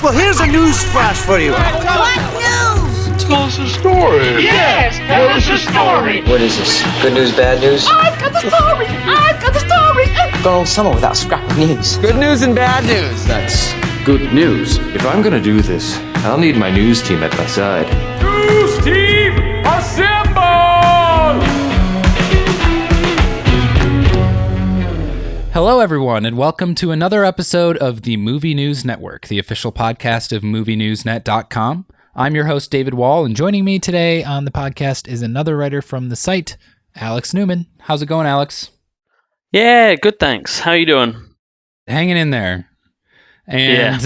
Well, here's a news flash for you. What news? Tell us a story. Yes, tell us a story. What is this? Good news, bad news? I've got the story. I've got the story. Gone all summer without a scrap of news. Good news and bad news. That's good news. If I'm gonna do this, I'll need my news team at my side. News team, assemble! Hello, everyone, and welcome to another episode of the Movie News Network, the official podcast of MovieNewsNet.com. I'm your host, David Wall, and joining me today on the podcast is another writer from the site, Alex Newman. How's it going, Alex? Yeah, good, thanks. How you doing? Hanging in there. And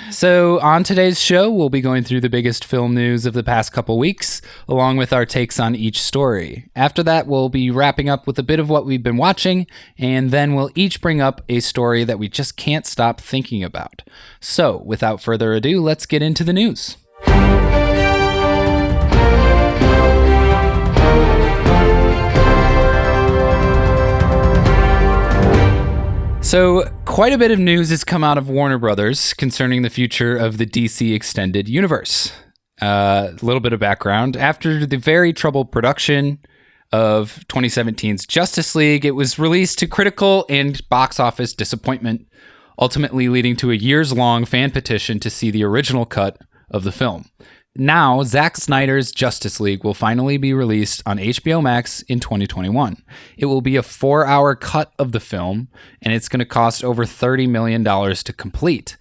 so on today's show, we'll be going through the biggest film news of the past couple weeks, along with our takes on each story. After that, we'll be wrapping up with a bit of what we've been watching, and then we'll each bring up a story that we just can't stop thinking about. So, without further ado, let's get into the news. So, quite a bit of news has come out of Warner Brothers concerning the future of the DC Extended Universe. A little bit of background. After the very troubled production of 2017's Justice League, it was released to critical and box office disappointment, ultimately leading to a years-long fan petition to see the original cut of the film. Now, Zack Snyder's Justice League will finally be released on HBO Max in 2021. It will be a 4-hour cut of the film, and it's going to cost over $30 million to complete.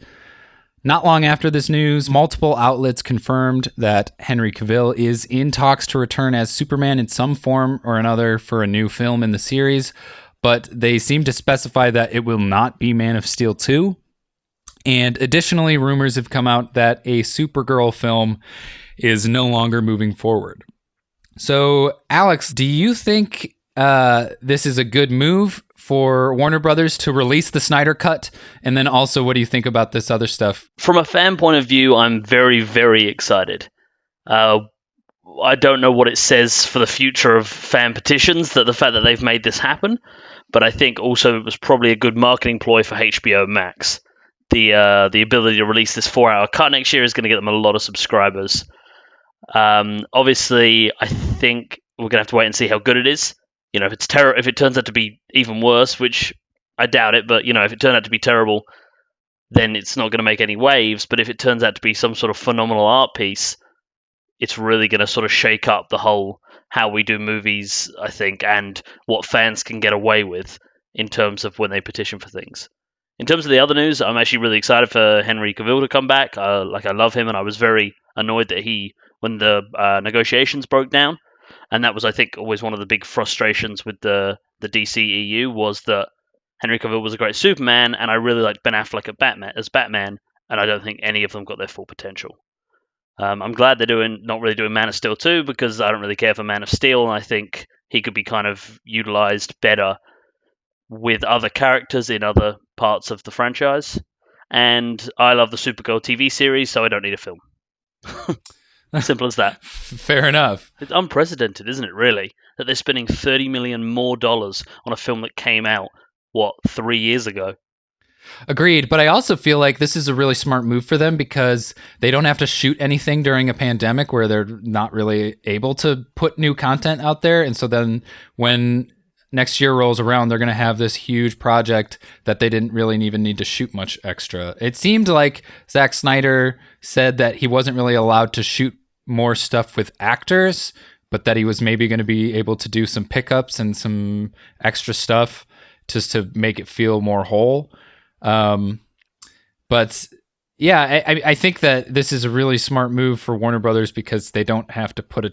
Not long after this news, multiple outlets confirmed that Henry Cavill is in talks to return as Superman in some form or another for a new film in the series, but they seem to specify that it will not be Man of Steel 2. And additionally, rumors have come out that a Supergirl film is no longer moving forward. So, Alex, do you think this is a good move for Warner Brothers to release the Snyder Cut? And then also, what do you think about this other stuff? From a fan point of view, I'm very, very excited. I don't know what it says for the future of fan petitions, that the fact that they've made this happen, but I think also it was probably a good marketing ploy for HBO Max. The ability to release this 4-hour cut next year is going to get them a lot of subscribers. Obviously, I think we're going to have to wait and see how good it is. You know, if it turns out to be even worse, which I doubt it, but you know, if it turned out to be terrible, then it's not going to make any waves. But if it turns out to be some sort of phenomenal art piece, it's really going to sort of shake up the whole how we do movies, I think, and what fans can get away with in terms of when they petition for things. In terms of the other news, I'm actually really excited for Henry Cavill to come back. I love him, and I was very annoyed that when the negotiations broke down, and that was, I think, always one of the big frustrations with the DCEU, was that Henry Cavill was a great Superman, and I really liked Ben Affleck as Batman, and I don't think any of them got their full potential. I'm glad they're not really doing Man of Steel 2, because I don't really care for Man of Steel, and I think he could be kind of utilized better with other characters in other parts of the franchise. And I love the Supergirl TV series, so I don't need a film. Simple as that. Fair enough. It's unprecedented, isn't it, really? That they're spending $30 million more on a film that came out, 3 years ago? Agreed, but I also feel like this is a really smart move for them, because they don't have to shoot anything during a pandemic where they're not really able to put new content out there. And so then when next year rolls around, they're going to have this huge project that they didn't really even need to shoot much extra. It seemed like Zack Snyder said that he wasn't really allowed to shoot more stuff with actors, but that he was maybe going to be able to do some pickups and some extra stuff just to make it feel more whole. But yeah, I think that this is a really smart move for Warner Brothers, because they don't have to put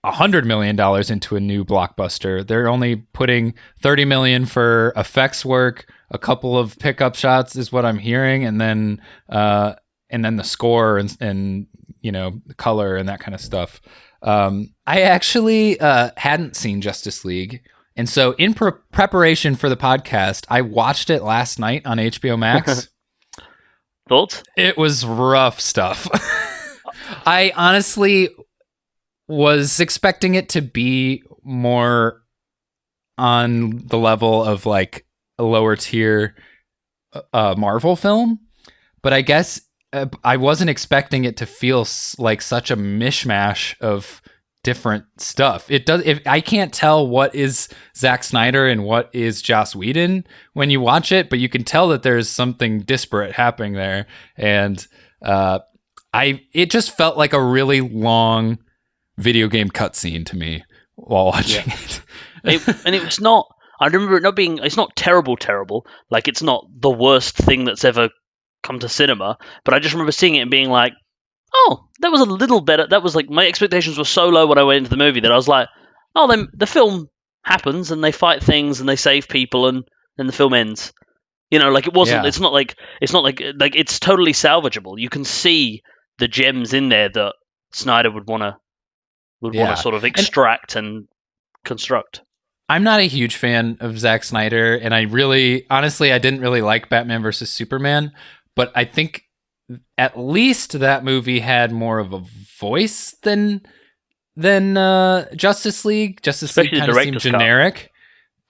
$100 million into a new blockbuster. They're only putting $30 million for effects work, a couple of pickup shots is what I'm hearing, and then the score and you know, the color and that kind of stuff. I actually hadn't seen Justice League, and so in preparation for the podcast, I watched it last night on HBO Max. Thoughts? It was rough stuff. I honestly was expecting it to be more on the level of like a lower tier Marvel film, but I guess I wasn't expecting it to feel like such a mishmash of different stuff. It does. I can't tell what is Zack Snyder and what is Joss Whedon when you watch it, but you can tell that there's something disparate happening there, and it just felt like a really long video game cutscene to me while watching it. And it was not. I remember it not being. It's not terrible. Like it's not the worst thing that's ever come to cinema. But I just remember seeing it and being like, "Oh, that was a little better." That was like my expectations were so low when I went into the movie that I was like, "Oh, then the film happens and they fight things and they save people and then the film ends." You know, like it wasn't. Yeah. It's not like it's totally salvageable. You can see the gems in there that Snyder would want to sort of extract and construct. I'm not a huge fan of Zack Snyder, and I didn't really like Batman versus Superman, but I think at least that movie had more of a voice than Justice League. Justice League kind of seemed generic.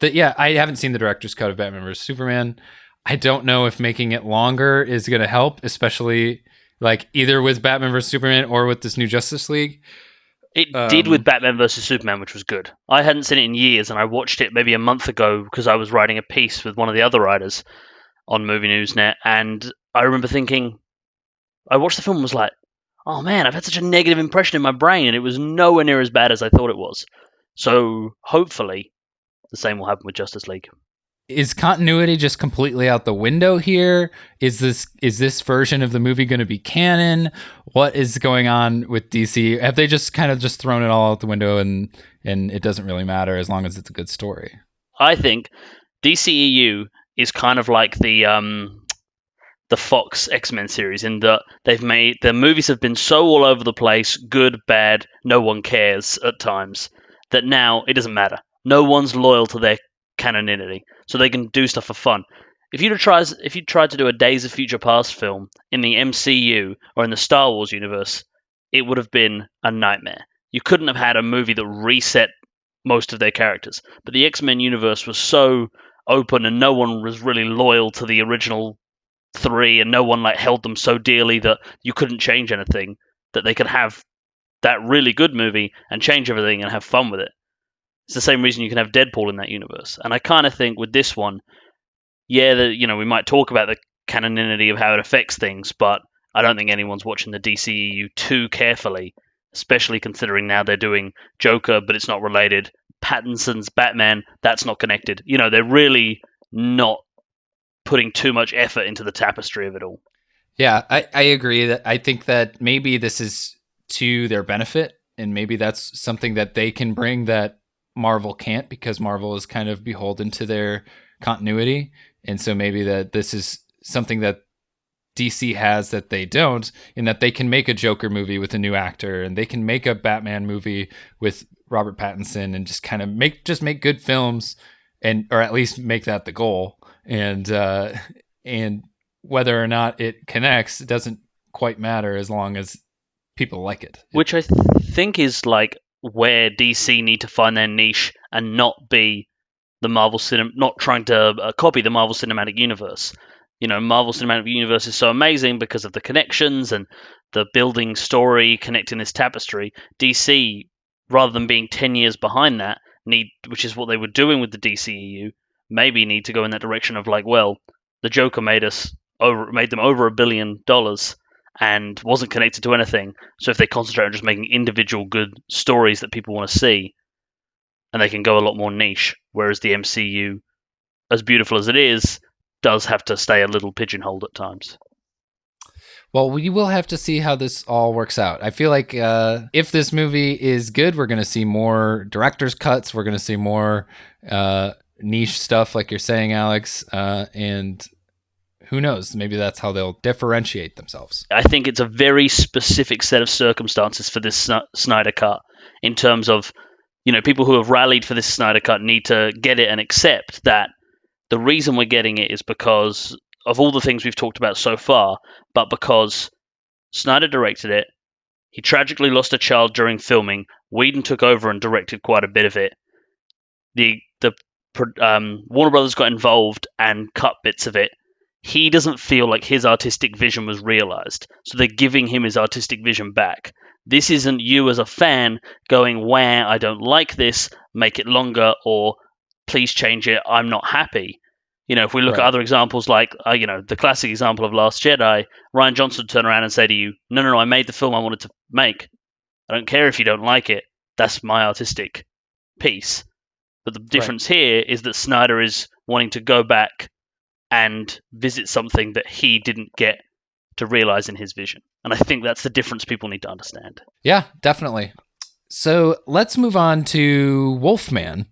I haven't seen the director's cut of Batman vs. Superman. I don't know if making it longer is going to help, especially like either with Batman vs. Superman or with this new Justice League. It did with Batman vs. Superman, which was good. I hadn't seen it in years, and I watched it maybe a month ago because I was writing a piece with one of the other writers on Movie Newsnet, and I remember thinking, I watched the film and was like, oh man, I've had such a negative impression in my brain, and it was nowhere near as bad as I thought it was. So hopefully the same will happen with Justice League. Is continuity just completely out the window here? Is this version of the movie going to be canon? What is going on with DC? Have they just kind of just thrown it all out the window and it doesn't really matter as long as it's a good story? I think DCEU is kind of like the Fox X-Men series in that their movies have been so all over the place, good, bad, no one cares at times, that now it doesn't matter. No one's loyal to their canonity, so they can do stuff for fun. If you tried to do a Days of Future Past film in the MCU or in the Star Wars universe, it would have been a nightmare. You couldn't have had a movie that reset most of their characters. But the X-Men universe was so open and no one was really loyal to the original three, and no one like held them so dearly that you couldn't change anything, that they could have that really good movie and change everything and have fun with it. It's the same reason you can have Deadpool in that universe. And I kind of think with this one, we might talk about the canonity of how it affects things, but I don't think anyone's watching the DCEU too carefully, especially considering now they're doing Joker, but it's not related. Pattinson's Batman, that's not connected. You know, they're really not putting too much effort into the tapestry of it all. Yeah, I agree. That I think that maybe this is to their benefit, and maybe that's something that they can bring that Marvel can't, because Marvel is kind of beholden to their continuity. And so maybe that this is something that DC has that they don't, in that they can make a Joker movie with a new actor, and they can make a Batman movie with Robert Pattinson, and just kind of make good films, or at least make that the goal. And whether or not it connects, it doesn't quite matter as long as people like it. Which I think is like where DC need to find their niche and not be the Marvel not trying to copy the Marvel Cinematic Universe. You know, Marvel Cinematic Universe is so amazing because of the connections and the building story, connecting this tapestry. DC, rather than being 10 years behind that, which is what they were doing with the DCEU, maybe need to go in that direction of like, well, the Joker made them over $1 billion and wasn't connected to anything. So if they concentrate on just making individual good stories that people want to see, and they can go a lot more niche, whereas the MCU, as beautiful as it is, does have to stay a little pigeonholed at times. Well, we will have to see how this all works out. I feel like if this movie is good, we're going to see more director's cuts. We're going to see more niche stuff, like you're saying, Alex. And who knows? Maybe that's how they'll differentiate themselves. I think it's a very specific set of circumstances for this Snyder Cut, in terms of, people who have rallied for this Snyder Cut need to get it and accept that the reason we're getting it is because of all the things we've talked about so far, but because Snyder directed it, he tragically lost a child during filming, Whedon took over and directed quite a bit of it. The Warner Brothers got involved and cut bits of it, he doesn't feel like his artistic vision was realized. So they're giving him his artistic vision back. This isn't you as a fan going, "Where I don't like this, make it longer," or "Please change it, I'm not happy." If we look at other examples like, the classic example of Last Jedi, Rian Johnson would turn around and say to you, no, I made the film I wanted to make. I don't care if you don't like it. That's my artistic piece. But the difference here is that Snyder is wanting to go back and visit something that he didn't get to realize in his vision. And I think that's the difference people need to understand. Yeah, definitely. So let's move on to Wolfman.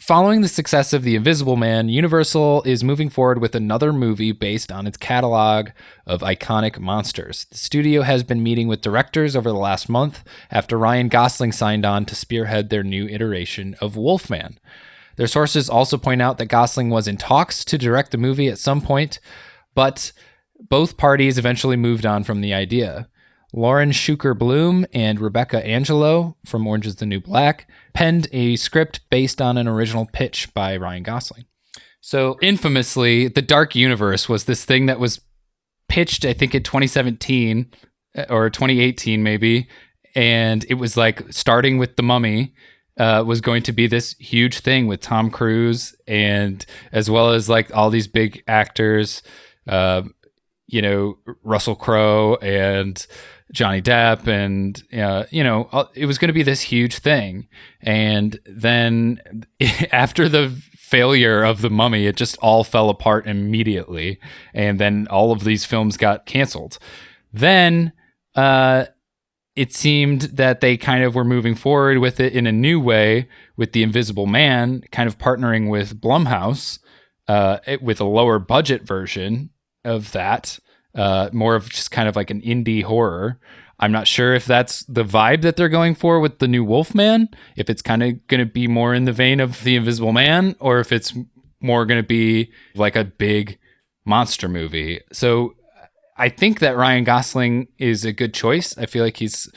Following the success of The Invisible Man, Universal is moving forward with another movie based on its catalog of iconic monsters. The studio has been meeting with directors over the last month after Ryan Gosling signed on to spearhead their new iteration of Wolfman. Their sources also point out that Gosling was in talks to direct the movie at some point, but both parties eventually moved on from the idea. Lauren Schuker Bloom and Rebecca Angelo from Orange is the New Black penned a script based on an original pitch by Ryan Gosling. So infamously, The Dark Universe was this thing that was pitched, I think, in 2017 or 2018 maybe, and it was like starting with The Mummy, was going to be this huge thing with Tom Cruise and as well as like all these big actors, Russell Crowe and Johnny Depp, and it was going to be this huge thing. And then after the failure of The Mummy, it just all fell apart immediately, and then all of these films got canceled. Then it seemed that they kind of were moving forward with it in a new way with The Invisible Man, kind of partnering with Blumhouse with a lower budget version of that. More of just kind of like an indie horror. I'm not sure if that's the vibe that they're going for with the new Wolfman, if it's kind of going to be more in the vein of The Invisible Man, or if it's more going to be like a big monster movie. So I think that Ryan Gosling is a good choice. I feel like he's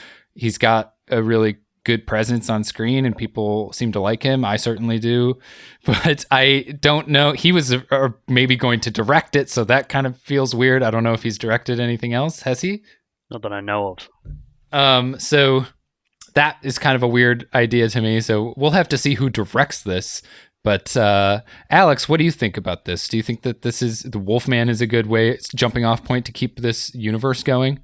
got a really good presence on screen and people seem to like him. I certainly do, but I don't know. He was maybe going to direct it, so that kind of feels weird. I don't know if he's directed anything else. Has he? Not that I know of. So that is kind of a weird idea to me. So we'll have to see who directs this. But Alex, what do you think about this? Do you think that the Wolfman is a good jumping off point to keep this universe going?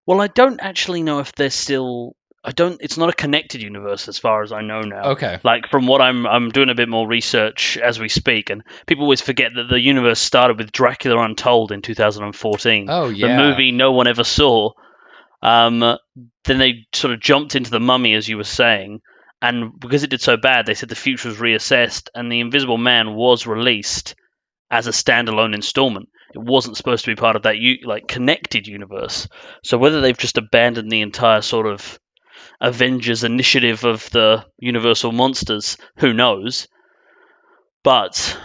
Well, I don't actually know if they're still... it's not a connected universe as far as I know now. Okay. Like from what I'm doing a bit more research as we speak, and people always forget that the universe started with Dracula Untold in 2014. Oh, yeah. The movie no one ever saw. Then they sort of jumped into The Mummy, as you were saying, and because it did so bad, they said the future was reassessed, and The Invisible Man was released as a standalone installment. It wasn't supposed to be part of that connected universe. So whether they've just abandoned the entire sort of Avengers initiative of the Universal monsters, who knows? But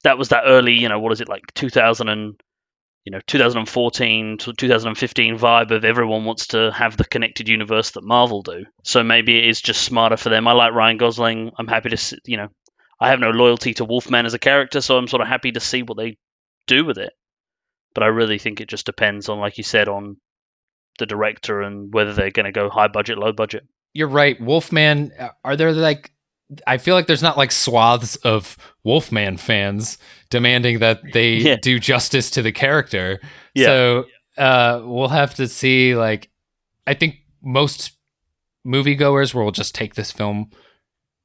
that was that early, what is it, like 2014 to 2015 vibe of everyone wants to have the connected universe that Marvel do. So maybe it is just smarter for them. I like Ryan Gosling. I'm happy to I have no loyalty to Wolfman as a character, so I'm sort of happy to see what they do with it. But I really think it just depends on, like you said, on the director and whether they're going to go high budget, low budget. You're right. Wolfman, are there I feel like there's not like swaths of Wolfman fans demanding that they do justice to the character. Yeah. So we'll have to see. Like, I think most moviegoers will just take this film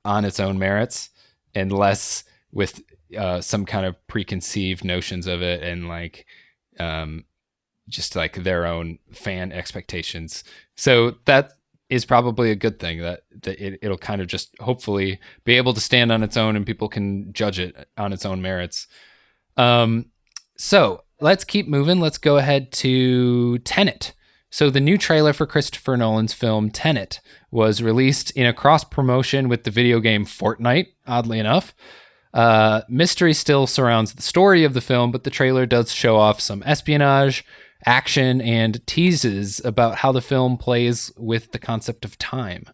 on its own merits and less with some kind of preconceived notions of it and like just like their own fan expectations. So that is probably a good thing, that it'll kind of just hopefully be able to stand on its own and people can judge it on its own merits. So let's keep moving. Let's go ahead to Tenet. So the new trailer for Christopher Nolan's film Tenet was released in a cross promotion with the video game Fortnite, oddly enough. Mystery still surrounds the story of the film, but the trailer does show off some espionage, action, and teases about how the film plays with the concept of time.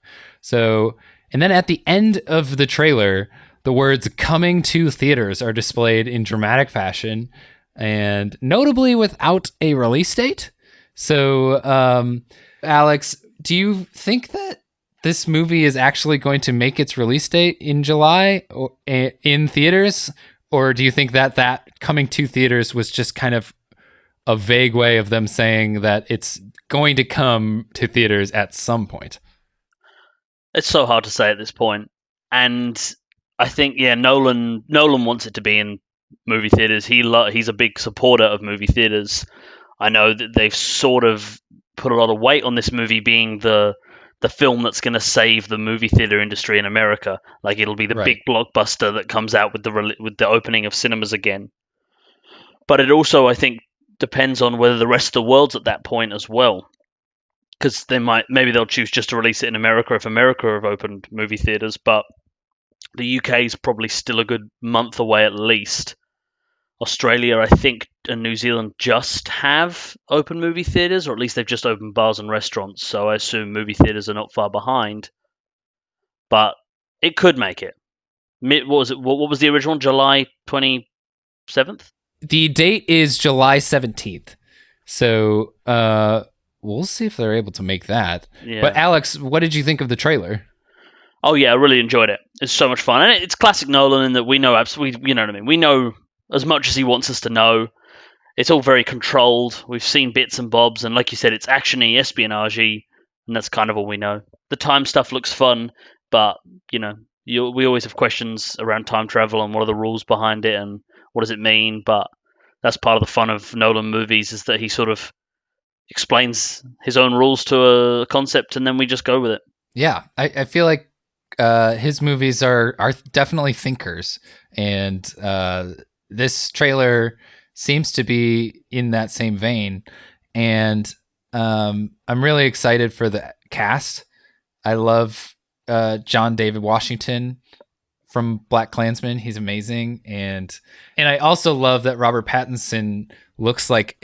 So And then at the end of the trailer, the words "coming to theaters" are displayed in dramatic fashion, and notably without a release date. So, Alex, do you think that this movie is actually going to make its release date in July or in theaters? Or do you think that coming to theaters was just kind of a vague way of them saying that it's going to come to theaters at some point? It's so hard to say at this point. And I think, Nolan wants it to be in movie theaters. He's a big supporter of movie theaters. I know that they've sort of put a lot of weight on this movie being the film that's going to save the movie theater industry in America. Like, it'll be the big blockbuster that comes out with the opening of cinemas again. But it also, I think, depends on whether the rest of the world's at that point as well. Because maybe they'll choose just to release it in America if America have opened movie theaters. But the UK is probably still a good month away at least. Australia, I think, and New Zealand just have open movie theaters, or at least they've just opened bars and restaurants. So I assume movie theaters are not far behind. But it could make it. What was it? What was the original? July 27th? The date is July 17th. So we'll see if they're able to make that. Yeah. But Alex, what did you think of the trailer? Oh yeah, I really enjoyed it. It's so much fun, and it's classic Nolan in that we know absolutely. You know what I mean? We know as much as he wants us to know. It's all very controlled. We've seen bits and bobs, and like you said, it's action-y, espionage-y, and that's kind of all we know. The time stuff looks fun, but we always have questions around time travel and what are the rules behind it and what does it mean. But that's part of the fun of Nolan movies, is that he sort of explains his own rules to a concept, and then we just go with it. Yeah, I feel like his movies are definitely thinkers, and this trailer seems to be in that same vein. And I'm really excited for the cast. I love John David Washington from BlacKkKlansman. He's amazing, and I also love that Robert Pattinson looks like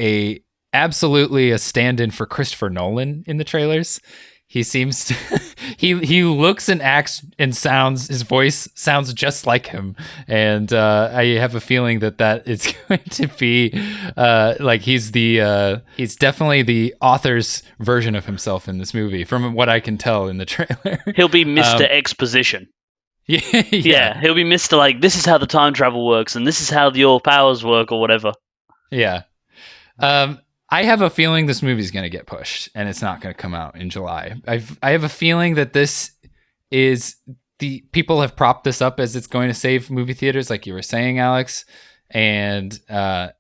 absolutely a stand-in for Christopher Nolan in the trailers. He seems to he looks and acts and sounds, his voice sounds just like him, and I have a feeling that is going to be like he's definitely the author's version of himself in this movie, from what I can tell in the trailer. He'll be Mr. Exposition. Yeah, he'll be Mr. like, this is how the time travel works, and this is how your powers work, or whatever. Yeah. I have a feeling this movie's going to get pushed, and it's not going to come out in July. I have a feeling that this is people have propped this up as it's going to save movie theaters, like you were saying, Alex, and the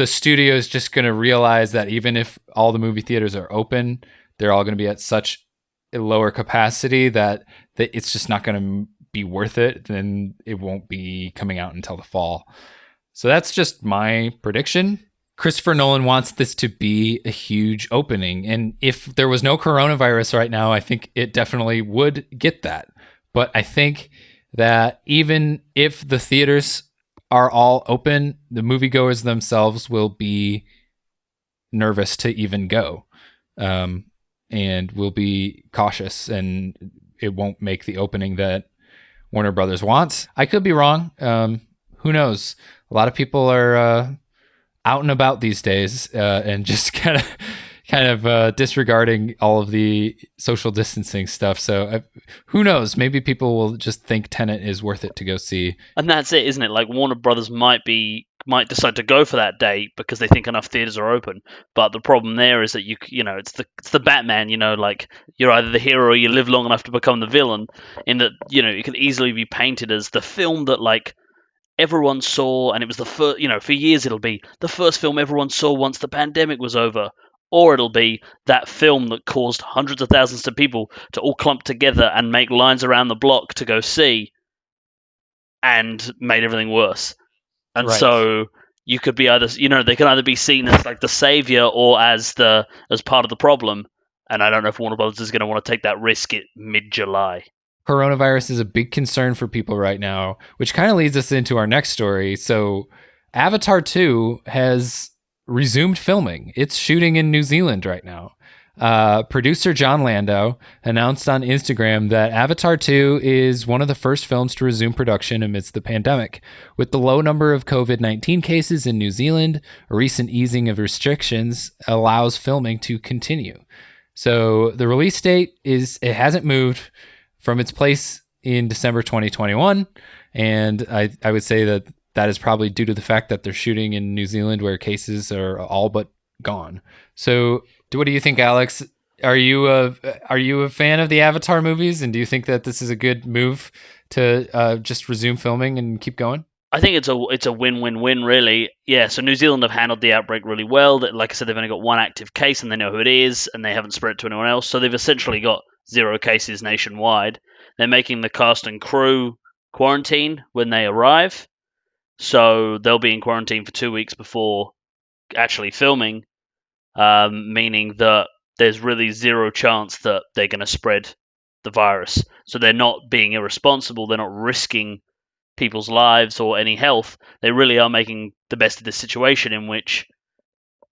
studio is just going to realize that even if all the movie theaters are open, they're all going to be at such a lower capacity that it's just not going to be worth it. Then it won't be coming out until the fall. So that's just my prediction. Christopher Nolan wants this to be a huge opening. And if there was no coronavirus right now, I think it definitely would get that. But I think that even if the theaters are all open, the moviegoers themselves will be nervous to even go. And will be cautious, and it won't make the opening that Warner Brothers wants. I could be wrong. Who knows? A lot of people are out and about these days, and just kind of disregarding all of the social distancing stuff. So who knows? Maybe people will just think Tenet is worth it to go see. And that's it, isn't it? Like, Warner Brothers might decide to go for that date because they think enough theaters are open. But the problem there is that it's the Batman. Like, you're either the hero or you live long enough to become the villain. In that, it can easily be painted as the film that, like, everyone saw, and it was the first, for years it'll be the first film everyone saw once the pandemic was over, or it'll be that film that caused hundreds of thousands of people to all clump together and make lines around the block to go see, and made everything worse. And right. So you could be either, they can either be seen as like the savior or as part of the problem. And I don't know if Warner Brothers is going to want to take that risk at mid-July. Coronavirus is a big concern for people right now, which kind of leads us into our next story. So Avatar 2 has resumed filming. It's shooting in New Zealand right now. producer John Landau announced on Instagram that Avatar 2 is one of the first films to resume production amidst the pandemic. With the low number of COVID-19 cases in New Zealand, a recent easing of restrictions allows filming to continue. So the release date it hasn't moved from its place in December 2021. And I would say that is probably due to the fact that they're shooting in New Zealand where cases are all but gone. So what do you think, Alex? Are you a fan of the Avatar movies? And do you think that this is a good move to just resume filming and keep going? I think it's a win-win-win, really. Yeah, so New Zealand have handled the outbreak really well. Like I said, they've only got one active case and they know who it is and they haven't spread it to anyone else. So they've essentially got 0 cases nationwide. They're making the cast and crew quarantine when they arrive. So they'll be in quarantine for 2 weeks before actually filming, meaning that there's really 0 chance that they're going to spread the virus. So they're not being irresponsible. They're not risking people's lives or any health. They really are making the best of the situation in which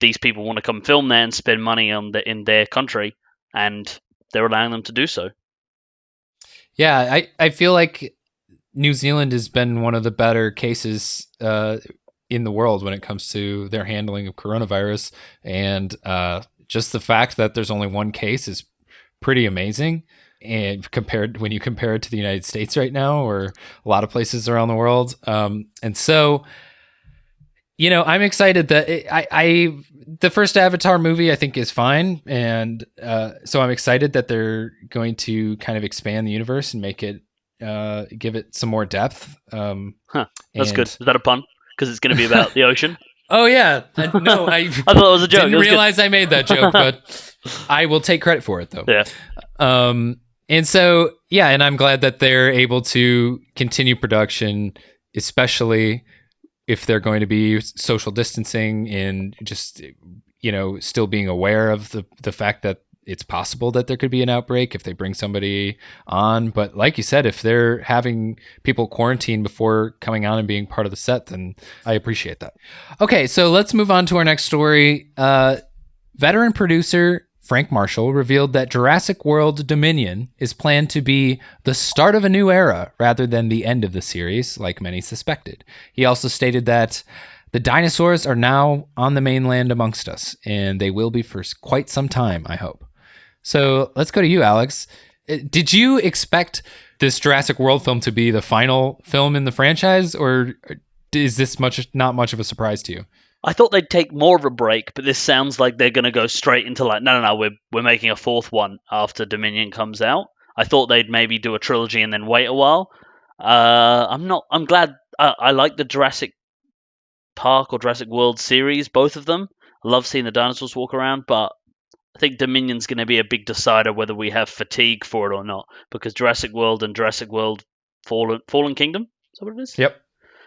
these people want to come film there and spend money in their country, and they're allowing them to do so. Yeah, I feel like New Zealand has been one of the better cases in the world when it comes to their handling of coronavirus, and just the fact that there's only one case is pretty amazing. And when you compare it to the United States right now, or a lot of places around the world, and so, I'm excited that the first Avatar movie I think is fine, and so I'm excited that they're going to kind of expand the universe and make it give it some more depth. That's good. Is that a pun? Because it's going to be about the ocean. Oh yeah, no, I thought it was a joke. Didn't realize I made that joke, but I will take credit for it though. Yeah. And so, yeah, and I'm glad that they're able to continue production, especially if they're going to be social distancing and just, still being aware of the fact that it's possible that there could be an outbreak if they bring somebody on. But like you said, if they're having people quarantine before coming on and being part of the set, then I appreciate that. Okay, so let's move on to our next story. Veteran producer Frank Marshall revealed that Jurassic World Dominion is planned to be the start of a new era rather than the end of the series, like many suspected. He also stated that the dinosaurs are now on the mainland amongst us, and they will be for quite some time, I hope. So let's go to you, Alex. Did you expect this Jurassic World film to be the final film in the franchise, or is this not much of a surprise to you? I thought they'd take more of a break, but this sounds like they're going to go straight into no, we're making a 4th one after Dominion comes out. I thought they'd maybe do a trilogy and then wait a while. I'm glad. I like the Jurassic Park or Jurassic World series, both of them. I love seeing the dinosaurs walk around, but I think Dominion's going to be a big decider whether we have fatigue for it or not, because Jurassic World and Jurassic World Fallen Kingdom, is that what it is? Yep.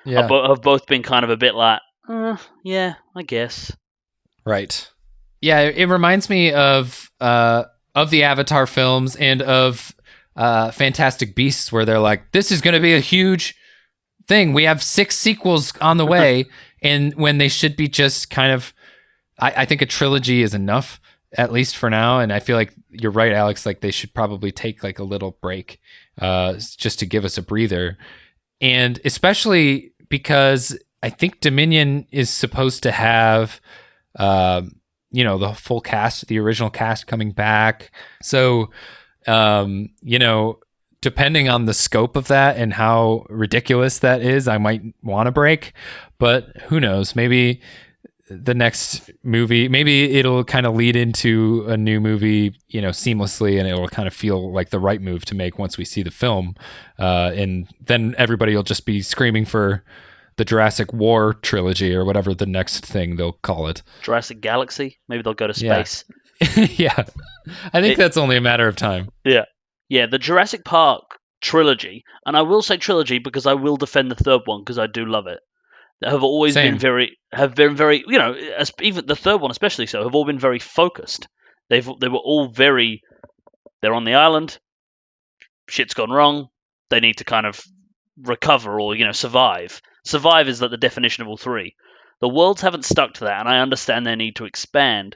Yeah. Have both been kind of a bit like, yeah, I guess. Right. Yeah, it reminds me of the Avatar films and of Fantastic Beasts, where they're like, this is going to be a huge thing. We have 6 sequels on the way, and when they should be just kind of, I think a trilogy is enough, at least for now. And I feel like you're right, Alex, like they should probably take like a little break just to give us a breather. And especially because I think Dominion is supposed to have, the full cast, the original cast coming back. So, depending on the scope of that and how ridiculous that is, I might want a break. But who knows? Maybe the next movie, maybe it'll kind of lead into a new movie, seamlessly, and it'll kind of feel like the right move to make once we see the film. And then everybody will just be screaming for the Jurassic War trilogy or whatever the next thing they'll call it. Jurassic Galaxy? Maybe they'll go to space. Yeah. I think that's only a matter of time. Yeah. Yeah, the Jurassic Park trilogy, and I will say trilogy because I will defend the 3rd one because I do love it, have always been very, even the 3rd one especially so, have all been very focused. They were all they're on the island, shit's gone wrong, they need to kind of recover or, survive. Survive is like the definition of all 3. The worlds haven't stuck to that, and I understand their need to expand,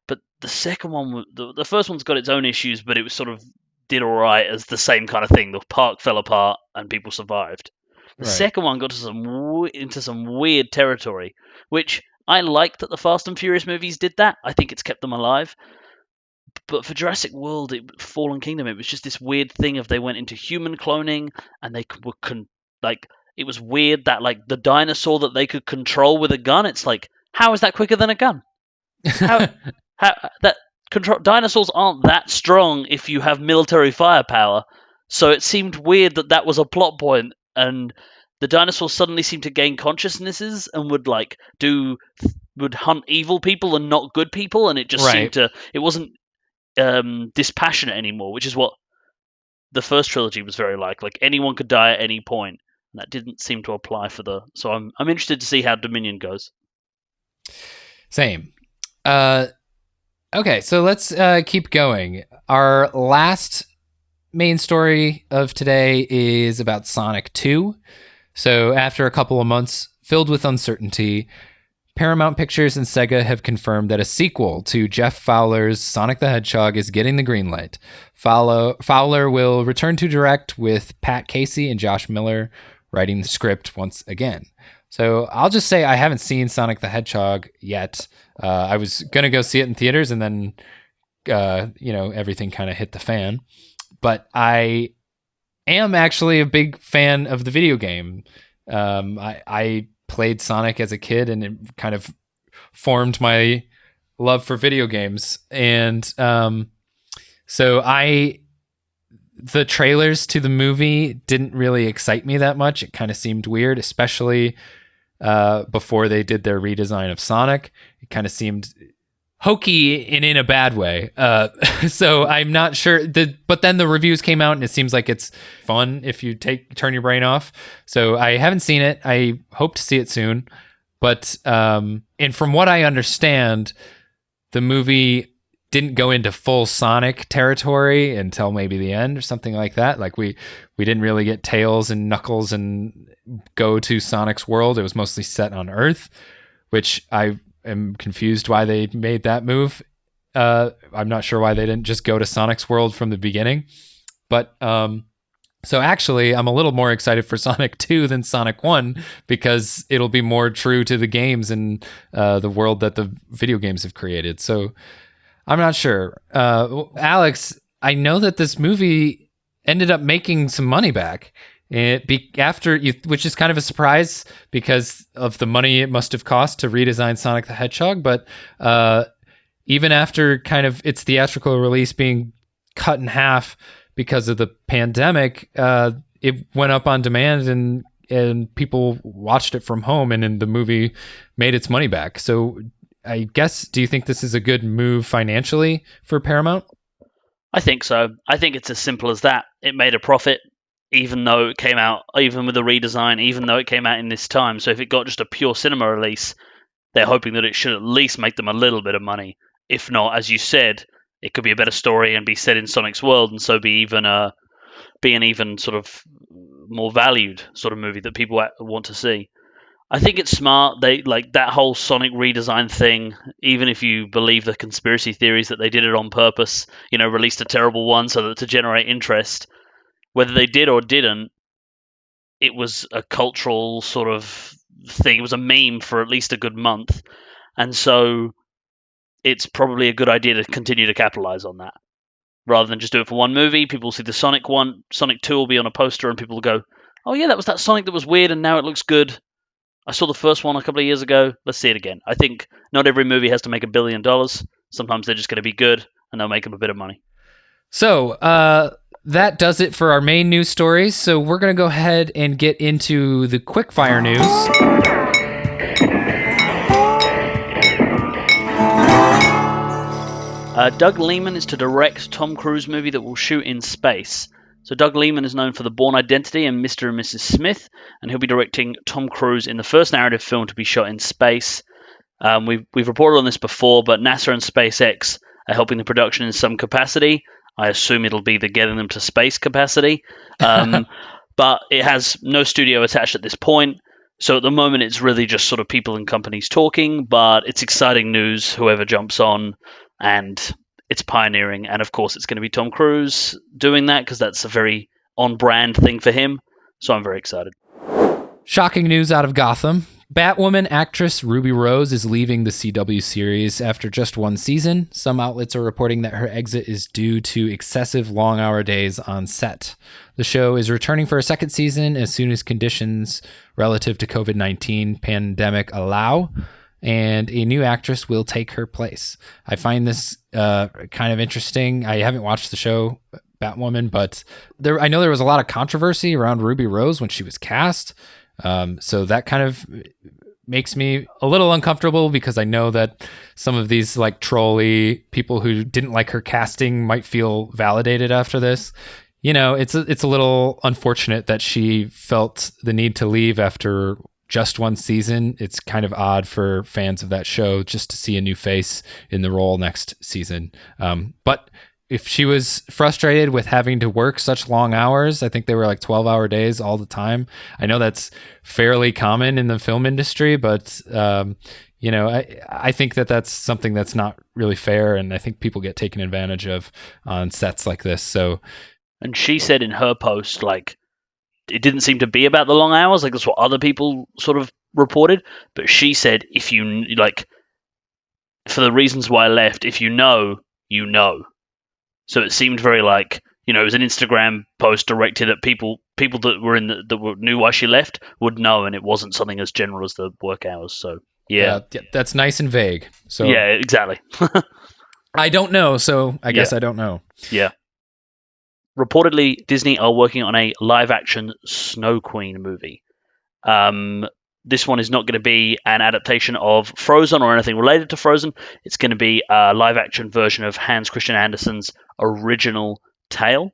but the second one, the first one's got its own issues, but it was sort of did all right as the same kind of thing. The park fell apart and people survived. The second one got to into some weird territory, which I like that the Fast and Furious movies did that. I think it's kept them alive. But for Jurassic World, Fallen Kingdom, it was just this weird thing of they went into human cloning and they were it was weird that like the dinosaur that they could control with a gun. It's like, how is that quicker than a gun? How that dinosaurs aren't that strong if you have military firepower. So it seemed weird that was a plot point, and the dinosaurs suddenly seemed to gain consciousnesses and would hunt evil people and not good people, and it just seemed to it wasn't dispassionate anymore, which is what the first trilogy was very like anyone could die at any point, and that didn't seem to apply for so I'm interested to see how Dominion goes. Same. Okay, so let's keep going. Our last main story of today is about Sonic 2. So after a couple of months filled with uncertainty, Paramount Pictures and Sega have confirmed that a sequel to Jeff Fowler's Sonic the Hedgehog is getting the green light. Fowler will return to direct with Pat Casey and Josh Miller writing the script once again. So I'll just say I haven't seen Sonic the Hedgehog yet. I was going to go see it in theaters, and then, everything kind of hit the fan. But I am actually a big fan of the video game. I played Sonic as a kid, and it kind of formed my love for video games. And so the trailers to the movie didn't really excite me that much. It kind of seemed weird, especially before they did their redesign of Sonic. It kind of seemed hokey and in a bad way. So I'm not sure. But then the reviews came out, and it seems like it's fun if you turn your brain off. So I haven't seen it. I hope to see it soon. But and from what I understand, the movie didn't go into full Sonic territory until maybe the end or something like that. Like we didn't really get Tails and Knuckles and go to Sonic's world. It was mostly set on Earth, which I am confused why they made that move. I'm not sure why they didn't just go to Sonic's world from the beginning. But so actually, I'm a little more excited for Sonic 2 than Sonic 1 because it'll be more true to the games and the world that the video games have created. So I'm not sure. Alex, I know that this movie ended up making some money back which is kind of a surprise because of the money it must have cost to redesign Sonic the Hedgehog. But even after kind of its theatrical release being cut in half because of the pandemic, it went up on demand and people watched it from home, and then the movie made its money back. So I guess, do you think this is a good move financially for Paramount? I think so. I think it's as simple as that. It made a profit, even though it came out, even with the redesign, even though it came out in this time. So if it got just a pure cinema release, they're hoping that it should at least make them a little bit of money. If not, as you said, it could be a better story and be set in Sonic's world, and so be an even sort of more valued sort of movie that people want to see. I think it's smart. They like that whole Sonic redesign thing. Even if you believe the conspiracy theories that they did it on purpose, released a terrible one so that to generate interest. Whether they did or didn't, it was a cultural sort of thing. It was a meme for at least a good month, and so it's probably a good idea to continue to capitalize on that rather than just do it for one movie. People will see the Sonic one. Sonic 2 will be on a poster, and people will go, "Oh yeah, that was that Sonic that was weird, and now it looks good. I saw the first one a couple of years ago. Let's see it again." I think not every movie has to make $1 billion. Sometimes they're just going to be good, and they'll make them a bit of money. So that does it for our main news stories. So we're going to go ahead and get into the Quickfire news. Doug Liman is to direct Tom Cruise movie that will shoot in space. So Doug Liman is known for The Bourne Identity and Mr. and Mrs. Smith, and he'll be directing Tom Cruise in the first narrative film to be shot in space. We've reported on this before, but NASA and SpaceX are helping the production in some capacity. I assume it'll be the getting them to space capacity. But it has no studio attached at this point. So at the moment, it's really just sort of people and companies talking, but it's exciting news, whoever jumps on. and it's pioneering. And of course, it's going to be Tom Cruise doing that because that's a very on-brand thing for him. So I'm very excited. Shocking news out of Gotham. Batwoman actress Ruby Rose is leaving the CW series after just one season. Some outlets are reporting that her exit is due to excessive long-hour days on set. The show is returning for a second season as soon as conditions relative to COVID-19 pandemic allow, and a new actress will take her place. I find this kind of interesting. I haven't watched the show Batwoman, but I know there was a lot of controversy around Ruby Rose when she was cast. So that kind of makes me a little uncomfortable because I know that some of these like trolly people who didn't like her casting might feel validated after this. You know, it's a little unfortunate that she felt the need to leave after just one season. It's kind of odd for fans of that show just to see a new face in the role next season. But if she was frustrated with having to work such long hours, I think they were like 12-hour days all the time. I know that's fairly common in the film industry, but you know, I think that that's something that's not really fair, and I think people get taken advantage of on sets like this. So, and she said in her post, like, it didn't seem to be about the long hours, like that's what other people sort of reported. But she said, if you like, for the reasons why I left, if you know, you know. So it seemed very like, you know, it was an Instagram post directed at people that were knew why she left would know, and it wasn't something as general as the work hours. So yeah, that's nice and vague. So yeah, exactly. I don't know, so I guess I don't know. Yeah. Reportedly, Disney are working on a live-action Snow Queen movie. This one is not going to be an adaptation of Frozen or anything related to Frozen. It's going to be a live-action version of Hans Christian Andersen's original tale.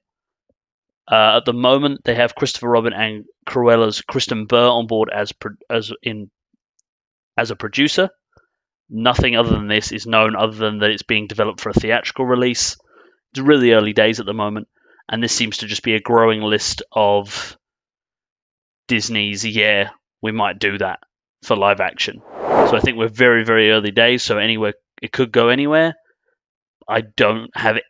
At the moment, they have Christopher Robin and Cruella's Kristen Burr on board as a producer. Nothing other than this is known, other than that it's being developed for a theatrical release. It's really early days at the moment, and this seems to just be a growing list of Disney's, we might do that for live action. So I think we're very, very early days. So anywhere it could go anywhere. I don't think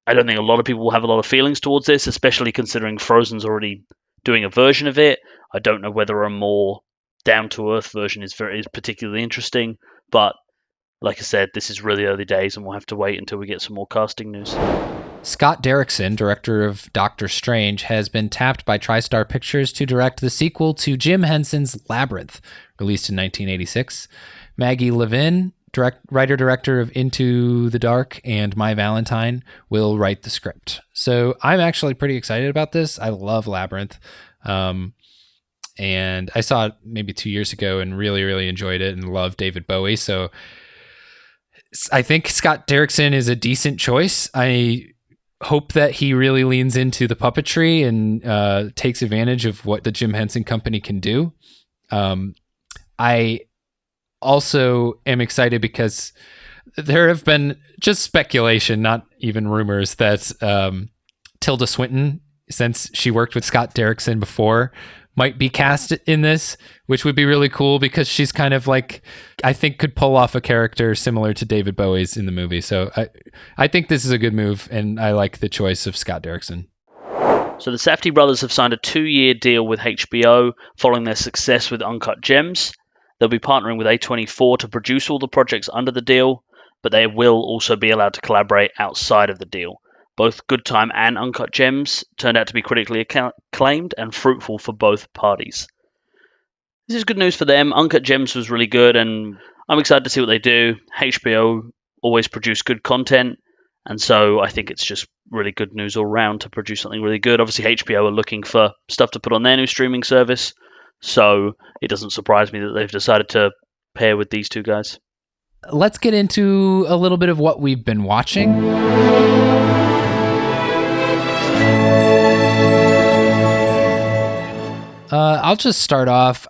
a lot of people will have a lot of feelings towards this, especially considering Frozen's already doing a version of it. I don't know whether a more down to earth version is particularly interesting, but like I said, this is really early days, and we'll have to wait until we get some more casting news. Scott Derrickson, director of Doctor Strange, has been tapped by TriStar Pictures to direct the sequel to Jim Henson's Labyrinth, released in 1986. Maggie Levin, writer-director of Into the Dark and My Valentine, will write the script. So I'm actually pretty excited about this. I love Labyrinth. And I saw it maybe 2 years ago and really, really enjoyed it and love David Bowie. So I think Scott Derrickson is a decent choice. I hope that he really leans into the puppetry and takes advantage of what the Jim Henson Company can do. I also am excited because there have been just speculation, not even rumors, that Tilda Swinton, since she worked with Scott Derrickson before, might be cast in this, which would be really cool because she's kind of like, I think could pull off a character similar to David Bowie's in the movie. So I think this is a good move, and I like the choice of Scott Derrickson. So the Safdie brothers have signed a 2-year deal with HBO following their success with Uncut Gems. They'll be partnering with A24 to produce all the projects under the deal, but they will also be allowed to collaborate outside of the deal. Both Good Time and Uncut Gems turned out to be critically acclaimed and fruitful for both parties. This is good news for them. Uncut Gems was really good, and I'm excited to see what they do. HBO always produce good content, and so I think it's just really good news all around to produce something really good. Obviously, HBO are looking for stuff to put on their new streaming service, so it doesn't surprise me that they've decided to pair with these two guys. Let's get into a little bit of what we've been watching. I'll just start off.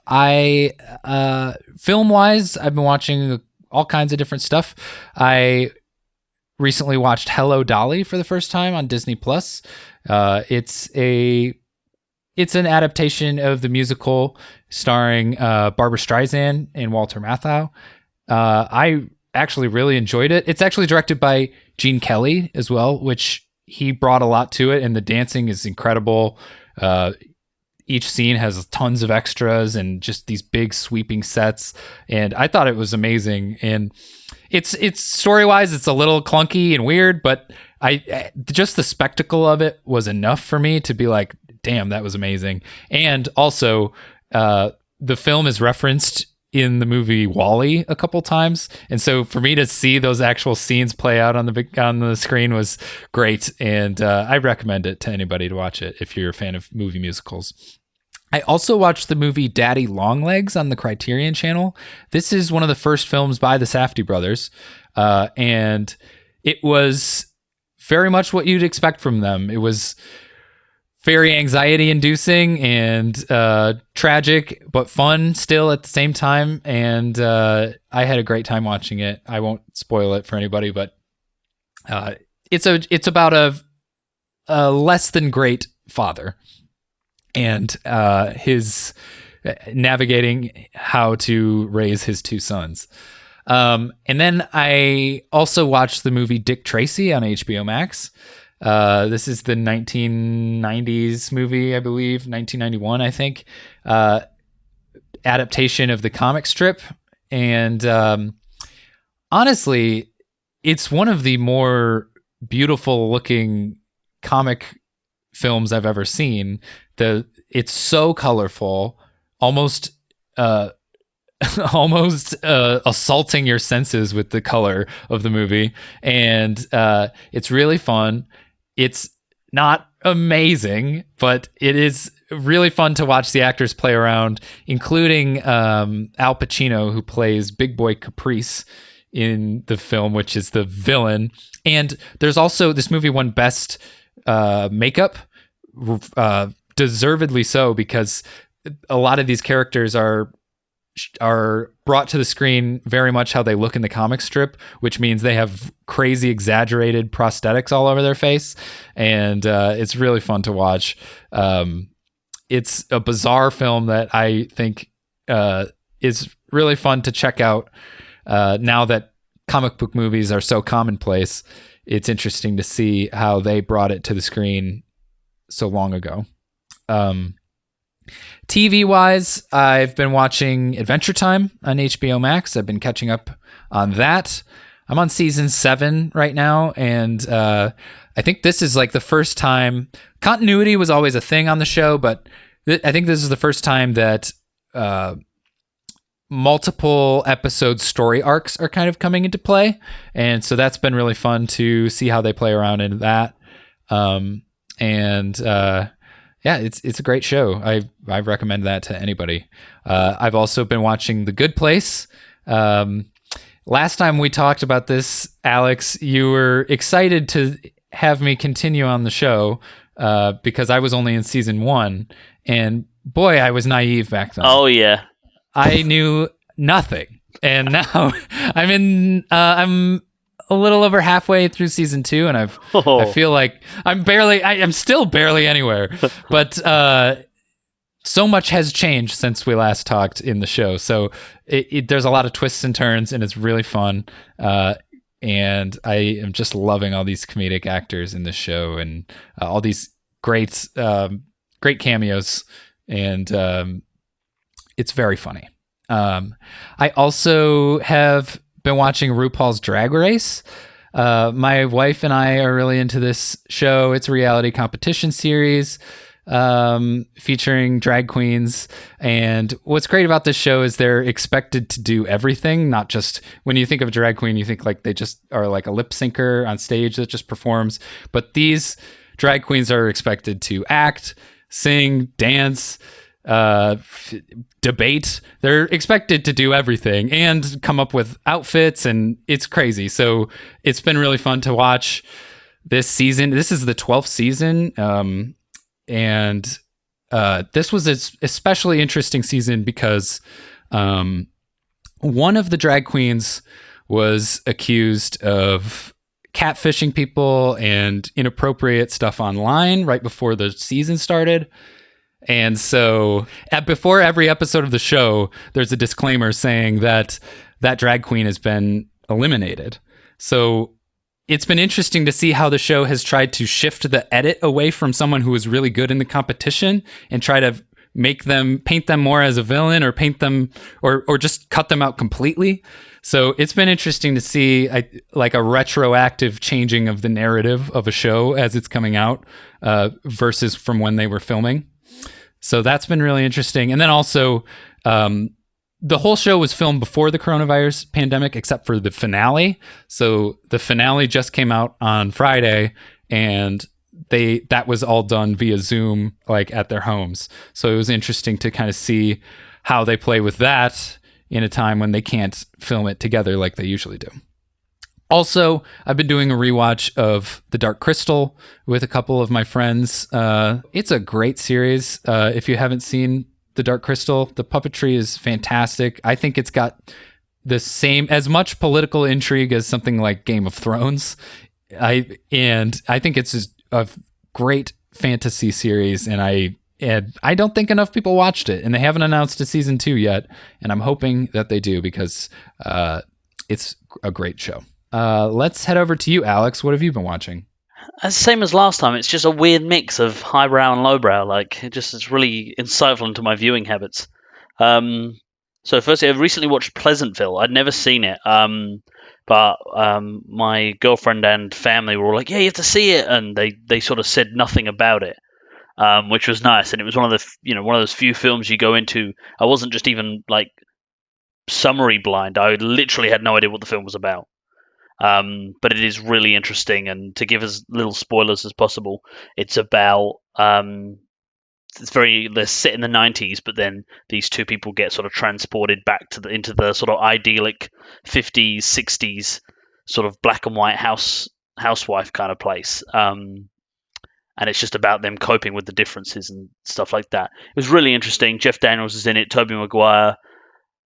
Film-wise, I've been watching all kinds of different stuff. I recently watched Hello, Dolly for the first time on Disney+. It's an adaptation of the musical starring Barbra Streisand and Walter Matthau. I actually really enjoyed it. It's actually directed by Gene Kelly as well, which he brought a lot to it, and the dancing is incredible. Each scene has tons of extras and just these big sweeping sets, and I thought it was amazing. And it's story-wise, it's a little clunky and weird, but I just the spectacle of it was enough for me to be like, damn, that was amazing. And also, the film is referenced in the movie WALL-E a couple times, and so for me to see those actual scenes play out on the screen was great. And I recommend it to anybody to watch it if you're a fan of movie musicals. I also watched the movie Daddy Longlegs on the Criterion Channel. This is one of the first films by the Safdie brothers, and it was very much what you'd expect from them. It was very anxiety-inducing and tragic, but fun still at the same time. And I had a great time watching it. I won't spoil it for anybody, but it's about a less than great father and his navigating how to raise his two sons. And then I also watched the movie Dick Tracy on HBO Max. This is the 1990s movie, I believe, 1991, I think, adaptation of the comic strip. And honestly, it's one of the more beautiful looking comic films I've ever seen. It's so colorful, almost assaulting your senses with the color of the movie. And it's really fun. It's not amazing, but it is really fun to watch the actors play around, including Al Pacino, who plays Big Boy Caprice in the film, which is the villain. And there's also, this movie won Best Makeup, deservedly so, because a lot of these characters are brought to the screen very much how they look in the comic strip, which means they have crazy exaggerated prosthetics all over their face. And it's really fun to watch. It's a bizarre film that I think is really fun to check out. Now that comic book movies are so commonplace, it's interesting to see how they brought it to the screen so long ago. TV wise, I've been watching Adventure Time on HBO Max. I've been catching up on that. I'm on season 7 right now, and I think this is like the first time. Continuity was always a thing on the show, but I think this is the first time that multiple episode story arcs are kind of coming into play, and so that's been really fun to see how they play around in that. Yeah, it's a great show. I recommend that to anybody. I've also been watching The Good Place. Last time we talked about this, Alex, you were excited to have me continue on the show because I was only in season 1, and boy, I was naive back then. Oh yeah, I knew nothing, and now I'm a little over halfway through season 2, and I feel like I'm still barely anywhere, but so much has changed since we last talked in the show. So there's a lot of twists and turns, and it's really fun. And I am just loving all these comedic actors in the show, and all these great cameos, and it's very funny. I also have been watching RuPaul's Drag Race. My wife and I are really into this show. It's a reality competition series featuring drag queens. And what's great about this show is they're expected to do everything, not just when you think of a drag queen, you think like they just are like a lip syncer on stage that just performs. But these drag queens are expected to act, sing, dance, debate. They're expected to do everything and come up with outfits, and it's crazy. So it's been really fun to watch this season. This is the 12th season, and this was an especially interesting season because one of the drag queens was accused of catfishing people and inappropriate stuff online right before the season started. And so before every episode of the show, there's a disclaimer saying that that drag queen has been eliminated. So it's been interesting to see how the show has tried to shift the edit away from someone who was really good in the competition and try to paint them more as a villain, or paint them or just cut them out completely. So it's been interesting to see like a retroactive changing of the narrative of a show as it's coming out versus from when they were filming. So that's been really interesting. And then also the whole show was filmed before the coronavirus pandemic, except for the finale. So the finale just came out on Friday, and that was all done via Zoom, like at their homes. So it was interesting to kind of see how they play with that in a time when they can't film it together like they usually do. Also, I've been doing a rewatch of The Dark Crystal with a couple of my friends. It's a great series. If you haven't seen The Dark Crystal, the puppetry is fantastic. I think it's got the same, as much political intrigue as something like Game of Thrones. I think it's just a great fantasy series, and I don't think enough people watched it, and they haven't announced a season 2 yet, and I'm hoping that they do, because it's a great show. Let's head over to you, Alex. What have you been watching? Same as last time. It's just a weird mix of highbrow and lowbrow. Like, it's really insightful into my viewing habits. So firstly, I've recently watched Pleasantville. I'd never seen it, but my girlfriend and family were all like, "Yeah, you have to see it," and they sort of said nothing about it, which was nice. And it was one of those few films you go into. I wasn't just even like summary blind. I literally had no idea what the film was about. But it is really interesting, and to give as little spoilers as possible, it's about they're set in the 90s, but then these two people get sort of transported back into the sort of idyllic 50s, 60s sort of black and white housewife kind of place. And it's just about them coping with the differences and stuff like that. It was really interesting. Jeff Daniels is in it, Tobey Maguire.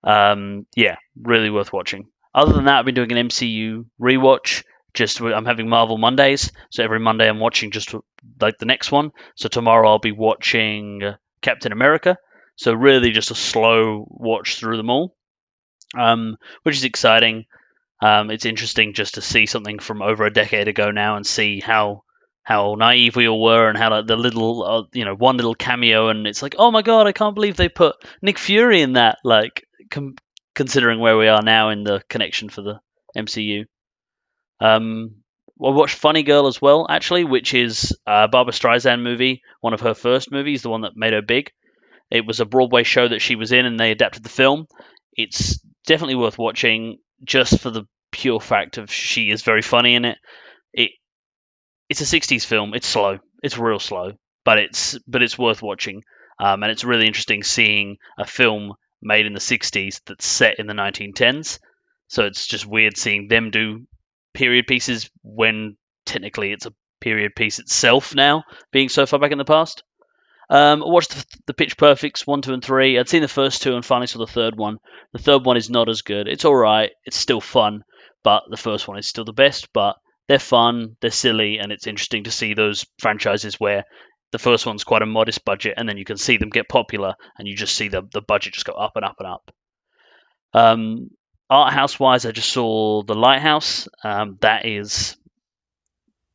Yeah, really worth watching. Other than that, I've been doing an MCU rewatch. I'm having Marvel Mondays, so every Monday I'm watching just like the next one. So tomorrow I'll be watching Captain America. So really just a slow watch through them all, which is exciting. It's interesting just to see something from over a decade ago now and see how naive we all were, and how like the little one little cameo, and it's like, oh my god, I can't believe they put Nick Fury in that. Like considering where we are now in the connection for the MCU. I watched Funny Girl as well, actually, which is a Barbra Streisand movie, one of her first movies, the one that made her big. It was a Broadway show that she was in, and they adapted the film. It's definitely worth watching, just for the pure fact of she is very funny in it. It's a 60s film. It's slow. It's real slow, but it's worth watching. And it's really interesting seeing a film made in the 60s that's set in the 1910s. So it's just weird seeing them do period pieces when technically it's a period piece itself now, being so far back in the past. I watched the Pitch Perfects 1, 2, and 3. I'd seen the first two and finally saw the third one. The third one is not as good. It's alright, it's still fun, but the first one is still the best. But they're fun, they're silly, and it's interesting to see those franchises where the first one's quite a modest budget, and then you can see them get popular, and you just see the budget just go up and up and up. Art house wise, I just saw The Lighthouse. That is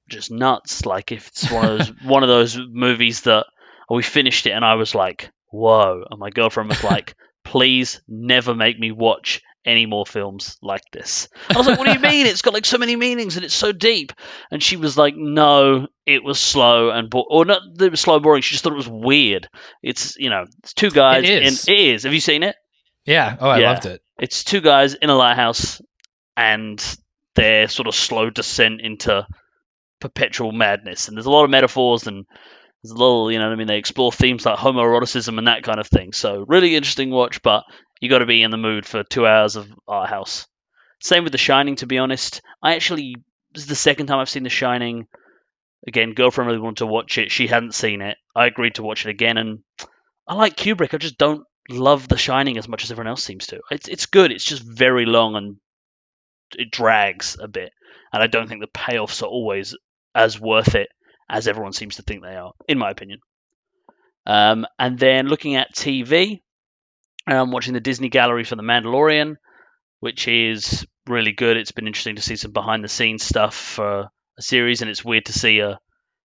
just nuts. Like, if it's one of those movies that we finished it and I was like, whoa, and my girlfriend was like, please never make me watch any more films like this. I was like, what do you mean? It's got like so many meanings and it's so deep. And she was like, no, it was slow and or not that it was slow and boring. She just thought it was weird. It's it's two guys. It is. Have you seen it? Yeah. Oh, I loved it. It's two guys in a lighthouse, and their sort of slow descent into perpetual madness. And there's a lot of metaphors, and there's a little, they explore themes like homoeroticism and that kind of thing. So really interesting watch, but you got to be in the mood for 2 hours of art house. Same with The Shining, to be honest. This is the second time I've seen The Shining. Again, girlfriend really wanted to watch it. She hadn't seen it. I agreed to watch it again, and I like Kubrick. I just don't love The Shining as much as everyone else seems to. It's good. It's just very long and it drags a bit. And I don't think the payoffs are always as worth it as everyone seems to think they are, in my opinion. And then looking at TV, I'm watching the Disney Gallery for The Mandalorian, which is really good. It's been interesting to see some behind the scenes stuff for a series, and it's weird to see a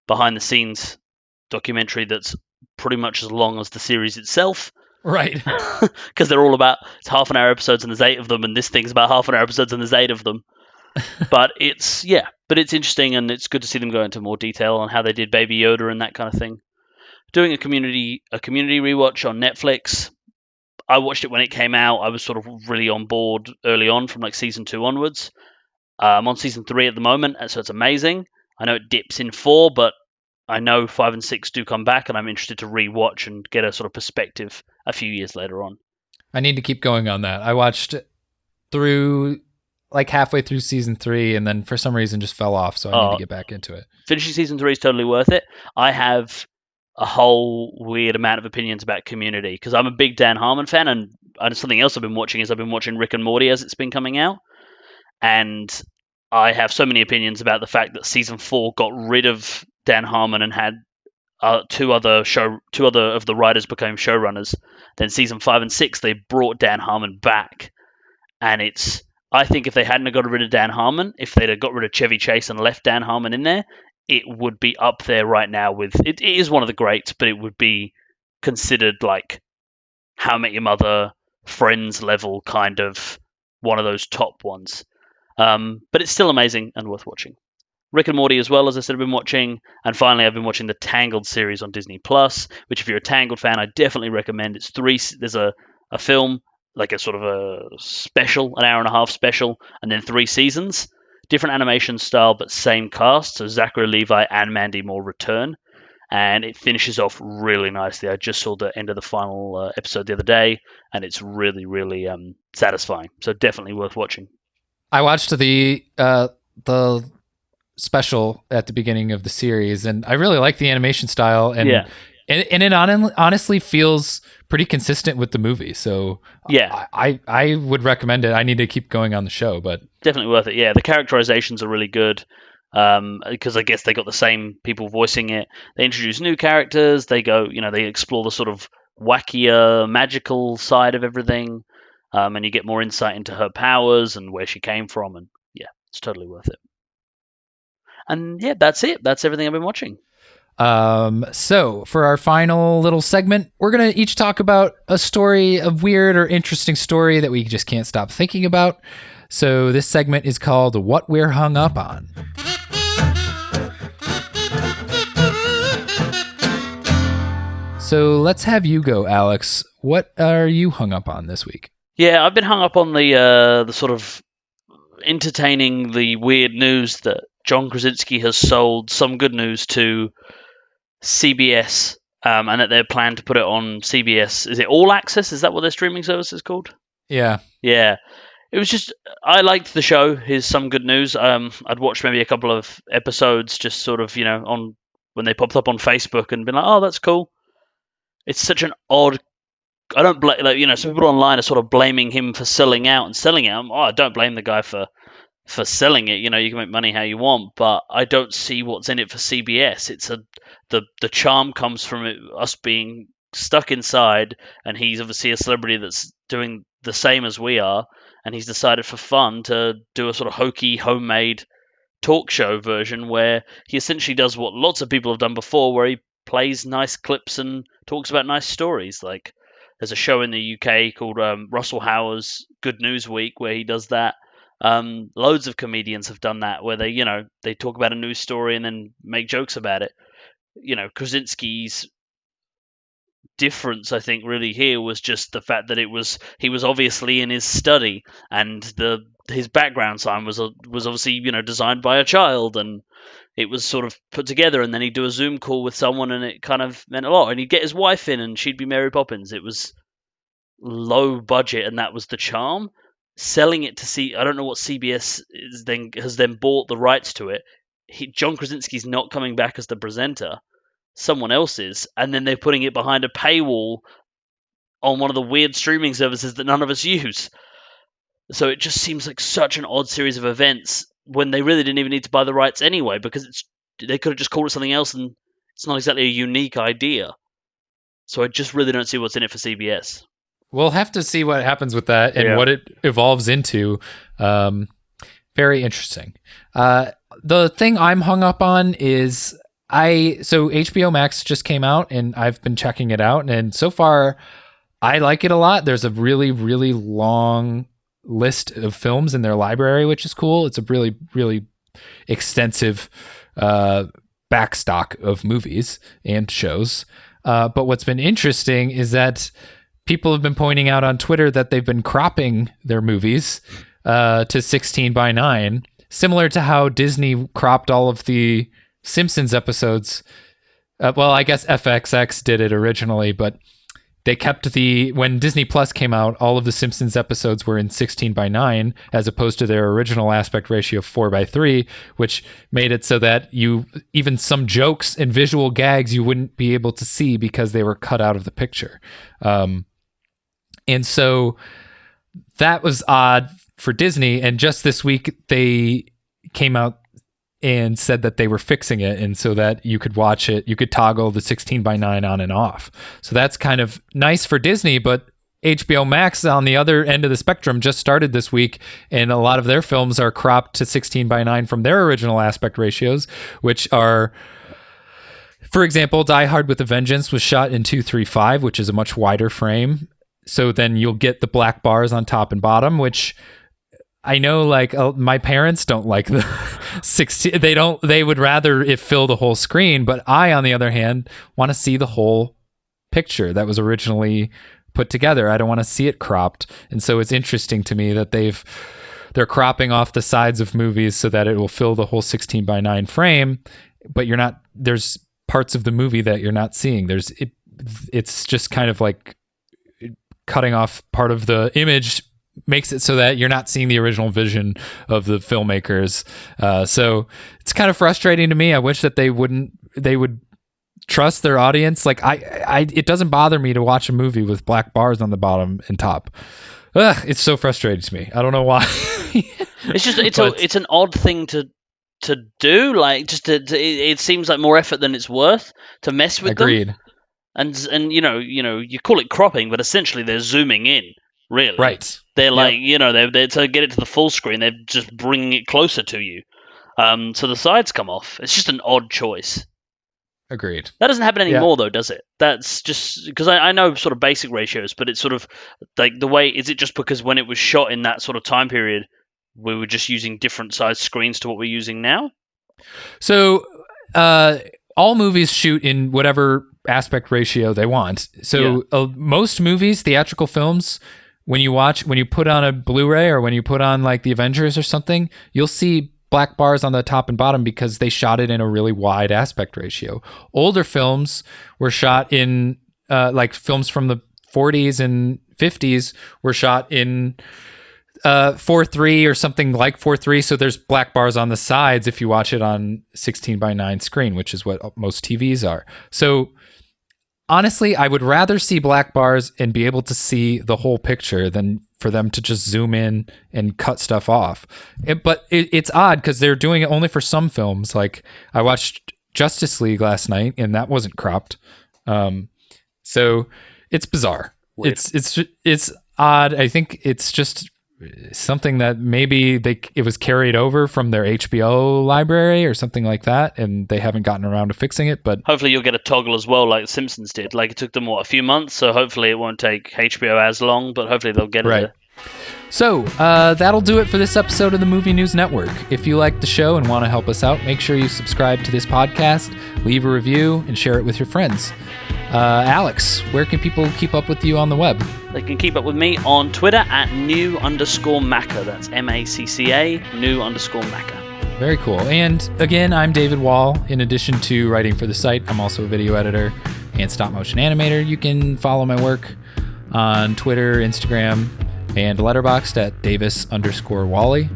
behind the scenes documentary that's pretty much as long as the series itself. Right. Because they're all about, it's half an hour episodes and there's 8 of them, and this thing's about half an hour episodes and there's 8 of them. But it's interesting, and it's good to see them go into more detail on how they did Baby Yoda and that kind of thing. Doing a community rewatch on Netflix. I watched it when it came out. I was sort of really on board early on from like season 2 onwards. I'm on season 3 at the moment, so it's amazing. I know it dips in 4, but I know 5 and 6 do come back, and I'm interested to rewatch and get a sort of perspective a few years later on. I need to keep going on that. I watched through like halfway through season 3, and then for some reason just fell off, so I need to get back into it. Finishing season 3 is totally worth it. I have a whole weird amount of opinions about Community, because I'm a big Dan Harmon fan, and something else I've been watching is I've been watching Rick and Morty as it's been coming out, and I have so many opinions about the fact that season 4 got rid of Dan Harmon and had two other of the writers became showrunners. Then season 5 and 6 they brought Dan Harmon back, and I think if they hadn't got rid of Dan Harmon, if they'd have got rid of Chevy Chase and left Dan Harmon in there, it would be up there right now with it is one of the greats, but it would be considered like How I Met Your Mother, Friends level kind of one of those top ones. But it's still amazing and worth watching. Rick and Morty as well, as I said, I've been watching. And finally, I've been watching the Tangled series on Disney+, which if you're a Tangled fan, I definitely recommend. There's a film, like a sort of a special, an hour and a half special, and then 3 seasons. Different animation style, but same cast. So Zachary Levi and Mandy Moore return. And it finishes off really nicely. I just saw the end of the final episode the other day, and it's really, really satisfying. So definitely worth watching. I watched the special at the beginning of the series, and I really like the animation style, and it honestly feels pretty consistent with the movie. So yeah, I would recommend it. I need to keep going on the show, but definitely worth it. Yeah, the characterizations are really good because I guess they got the same people voicing it. They introduce new characters. They they explore the sort of wackier, magical side of everything. And you get more insight into her powers and where she came from. And yeah, it's totally worth it. And yeah, that's it. That's everything I've been watching. So for our final little segment, we're going to each talk about a story, a weird or interesting story that we just can't stop thinking about. So this segment is called What We're Hung Up On. So let's have you go, Alex. What are you hung up on this week? Yeah, I've been hung up on the sort of entertaining the weird news that John Krasinski has sold Some Good News to CBS, and that they're planning to put it on CBS. Is it All Access? Is that what their streaming service is called? Yeah. Yeah. It was just, I liked the show, his Some Good News. I'd watched maybe a couple of episodes just sort of, on when they popped up on Facebook and been like, oh, that's cool. It's such an odd, I don't blame, some people online are sort of blaming him for selling out and selling out. I don't blame the guy for selling it. You can make money how you want, but I don't see what's in it for CBS. It's the charm comes from us being stuck inside, and he's obviously a celebrity that's doing the same as we are, and he's decided for fun to do a sort of hokey, homemade talk show version where he essentially does what lots of people have done before, where he plays nice clips and talks about nice stories. Like there's a show in the UK called Russell Howard's Good News Week where he does that. Loads of comedians have done that where they talk about a news story and then make jokes about it. Krasinski's difference, I think, really here was just the fact that he was obviously in his study, and his background sign was obviously designed by a child, and it was sort of put together, and then he'd do a Zoom call with someone, and it kind of meant a lot. And he'd get his wife in, and she'd be Mary Poppins. It was low budget, and that was the charm. Selling it to I don't know what CBS has then bought the rights to it. John Krasinski's not coming back as the presenter. Someone else is, and then they're putting it behind a paywall on one of the weird streaming services that none of us use. So it just seems like such an odd series of events when they really didn't even need to buy the rights anyway, because they could have just called it something else, and it's not exactly a unique idea. So I just really don't see what's in it for CBS. we'll have to see what happens with that and what it evolves into. Very interesting. The thing I'm hung up on is so HBO Max just came out and I've been checking it out, and so far I like it a lot. There's a really, really long list of films in their library, which is cool. It's a really, really extensive backstock of movies and shows. But what's been interesting is that people have been pointing out on Twitter that they've been cropping their movies to 16:9, similar to how Disney cropped all of the Simpsons episodes. Well, I guess FXX did it originally, but they kept when Disney Plus came out, all of the Simpsons episodes were in 16:9, as opposed to their original aspect ratio of 4:3, which made it so that even some jokes and visual gags you wouldn't be able to see because they were cut out of the picture. And so that was odd for Disney. And just this week, they came out and said that they were fixing it, and so that you could watch it, you could toggle the 16:9 on and off. So that's kind of nice for Disney, but HBO Max on the other end of the spectrum just started this week, and a lot of their films are cropped to 16:9 from their original aspect ratios, which are, for example, Die Hard with a Vengeance was shot in 2:3:5, which is a much wider frame. So then you'll get the black bars on top and bottom, which I know, like, my parents don't like the 16. They would rather it fill the whole screen. But I, on the other hand, want to see the whole picture that was originally put together. I don't want to see it cropped. And so it's interesting to me that they're cropping off the sides of movies so that it will fill the whole 16:9 frame. But there's parts of the movie that you're not seeing. It's just kind of like cutting off part of the image makes it so that you're not seeing the original vision of the filmmakers. So it's kind of frustrating to me. I wish that they would trust their audience. Like it doesn't bother me to watch a movie with black bars on the bottom and top. It's so frustrating to me. I don't know why. It's an odd thing to do. Like it seems like more effort than it's worth to mess with Agreed. them. And you call it cropping, but essentially they're zooming in. Really, right? They're like, they're to get it to the full screen, they're just bringing it closer to you. So the sides come off. It's just an odd choice. Agreed. That doesn't happen anymore, though, does it? That's just because I know sort of basic ratios, but it's sort of like the way. Is it just because when it was shot in that sort of time period, we were just using different size screens to what we're using now? So all movies shoot in whatever aspect ratio they want. So most movies, theatrical films, when you put on a Blu-ray or when you put on like the Avengers or something, you'll see black bars on the top and bottom because they shot it in a really wide aspect ratio. Older films were shot in like films from the 40s and 50s were shot in 4:3 or something like 4:3. So there's black bars on the sides if you watch it on 16:9 screen, which is what most TVs are. So honestly, I would rather see black bars and be able to see the whole picture than for them to just zoom in and cut stuff off. But it's odd because they're doing it only for some films. Like I watched Justice League last night and that wasn't cropped. So it's bizarre. Weird. It's odd. I think it's just something that maybe it was carried over from their HBO library or something like that, and they haven't gotten around to fixing it. But hopefully you'll get a toggle as well, like The Simpsons did. Like it took them a few months, so hopefully it won't take HBO as long, but hopefully they'll get it there. So that'll do it for this episode of the Movie News Network. If you like the show and want to help us out, make sure you subscribe to this podcast, leave a review, and share it with your friends. Alex, where can people keep up with you on the web? They can keep up with me on Twitter at new_Macca. That's MACCA, new_Macca. Very cool. And again, I'm David Wall. In addition to writing for the site, I'm also a video editor and stop motion animator. You can follow my work on Twitter, Instagram, and Letterboxd at Davis_Wally.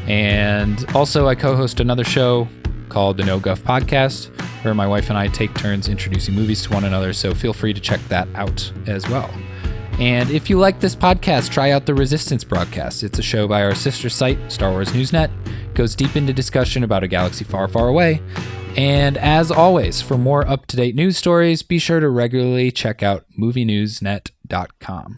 And also I co-host another show called the No Guff Podcast, where my wife and I take turns introducing movies to one another, so feel free to check that out as well. And if you like this podcast, try out the Resistance broadcast. It's a show by our sister site, Star Wars Newsnet. It goes deep into discussion about a galaxy far, far away. And as always, for more up-to-date news stories, be sure to regularly check out movienewsnet.com.